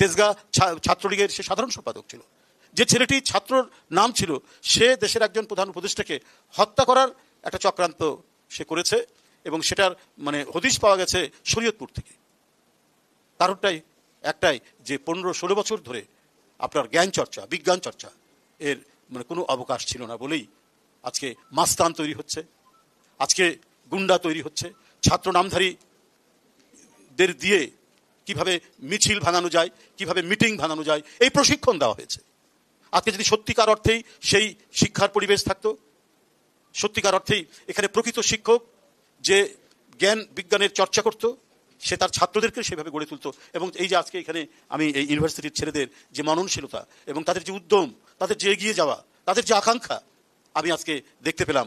তেজগাঁ ছাত্রলীগের সে সাধারণ সম্পাদক ছিল। যে ছেলেটি ছাত্রর নাম ছিল, সে দেশের একজন প্রধান উপদেষ্টাকে হত্যা করার একটা চক্রান্ত সে করেছে, এবং সেটার মানে হদিশ পাওয়া গেছে শরীয়তপুর থেকে। কারণটাই একটাই, যে 15-16 বছর ধরে আপনার জ্ঞান চর্চা, বিজ্ঞান চর্চা এর মানে কোনো অবকাশ ছিল না বলেই আজকে মাস্তান তৈরি হচ্ছে, আজকে গুন্ডা তৈরি হচ্ছে। ছাত্র নামধারীদের দিয়ে কিভাবে মিছিল ভাঙানো যায়, কিভাবে মিটিং ভাঙানো যায়, এই প্রশিক্ষণ দেওয়া হয়েছে। আজকে যদি সত্যিকার অর্থেই সেই শিক্ষার পরিবেশ থাকতো, সত্যিকার অর্থেই এখানে প্রকৃত শিক্ষক যে জ্ঞান বিজ্ঞানের চর্চা করত, সে তার ছাত্রদেরকে সেভাবে গড়ে তুলতো। এবং এই যে আজকে এখানে আমি এই ইউনিভার্সিটির ছেলেদের যে মননশীলতা এবং তাদের যে উদ্যম, তাদের যে এগিয়ে যাওয়া, তাদের যে আকাঙ্ক্ষা আমি আজকে দেখতে পেলাম,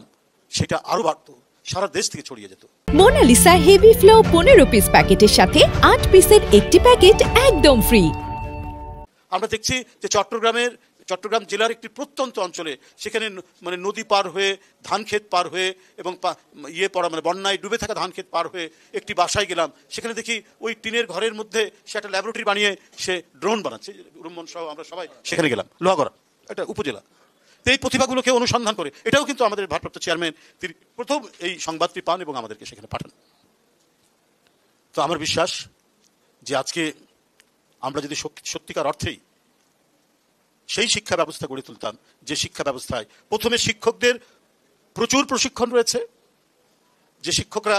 সেটা আরো বাড়তো, সারা দেশ থেকে ছড়িয়ে যেত। মোনালিসা হেভি ফ্লো 15 পিস প্যাকেটের সাথে 8 পিসের একটি প্যাকেট একদম ফ্রি। আমরা দেখছি যে চট্টগ্রাম জেলার একটি প্রত্যন্ত অঞ্চলে, সেখানে মানে নদী পার হয়ে, ধান ক্ষেত পার হয়ে এবং মানে বন্যায় ডুবে থাকা ধান ক্ষেত পার হয়ে একটি বাসায় গেলাম। সেখানে দেখি ওই টিনের ঘরের মধ্যে সে একটা ল্যাবরেটরি বানিয়ে সে ড্রোন বানাচ্ছে। রুম্মন সহ আমরা সবাই সেখানে গেলাম, লোহাগড়া একটা উপজেলা। তো এই প্রতিভাগুলোকে অনুসন্ধান করে, এটাও কিন্তু আমাদের ভারপ্রাপ্ত চেয়ারম্যান তিনি প্রথম এই সংবাদটি পান এবং আমাদেরকে সেখানে পাঠান। তো আমার বিশ্বাস যে আজকে আমরা যদি সত্যিকার অর্থেই সেই শিক্ষা ব্যবস্থা গড়ে তুলতাম, যে শিক্ষা ব্যবস্থায় প্রথমে শিক্ষকদের প্রচুর প্রশিক্ষণ রয়েছে, যে শিক্ষকরা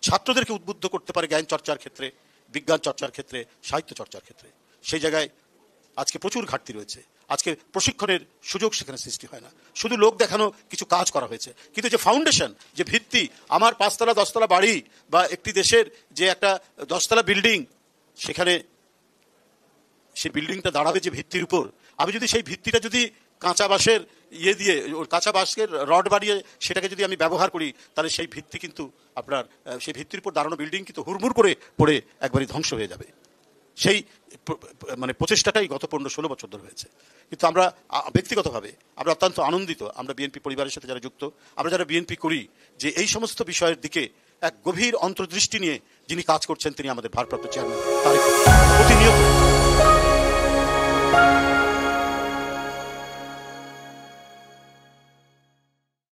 ছাত্রদেরকে উদ্বুদ্ধ করতে পারে জ্ঞান চর্চার ক্ষেত্রে, বিজ্ঞান চর্চার ক্ষেত্রে, সাহিত্য চর্চার ক্ষেত্রে, সেই জায়গায় আজকে প্রচুর ঘাটতি রয়েছে। আজকে প্রশিক্ষণের সুযোগ সেখানে সৃষ্টি হয় না, শুধু লোক দেখানো কিছু কাজ করা হয়েছে। কিন্তু যে ফাউন্ডেশন, যে ভিত্তি, আমার 5তলা 10তলা বাড়ি বা একটি দেশের যে একটা 10তলা বিল্ডিং, সেখানে সেই বিল্ডিংটা দাঁড়াবে যে ভিত্তির উপর, আমি যদি সেই ভিত্তিটা যদি কাঁচা বাঁশের দিয়ে কাঁচা বাঁশের রড বাড়িয়ে সেটাকে যদি আমি ব্যবহার করি, তাহলে সেই ভিত্তি কিন্তু আপনার সেই ভিত্তির উপর দাঁড়ানো বিল্ডিং কিন্তু হুড়মুড় করে পড়ে একবারই ধ্বংস হয়ে যাবে। সেই মানে প্রচেষ্টাটাই গত 15-16 বছর ধরে হয়েছে। কিন্তু আমরা ব্যক্তিগতভাবে আমরা অত্যন্ত আনন্দিত, আমরা বিএনপি পরিবারের সাথে যারা যুক্ত, আমরা যারা বিএনপি করি, যে এই সমস্ত বিষয়ের দিকে এক গভীর অন্তর্দৃষ্টি নিয়ে যিনি কাজ করছেন, তিনি আমাদের ভারপ্রাপ্ত চেয়ারম্যান তারেক প্রতিনিয়ত।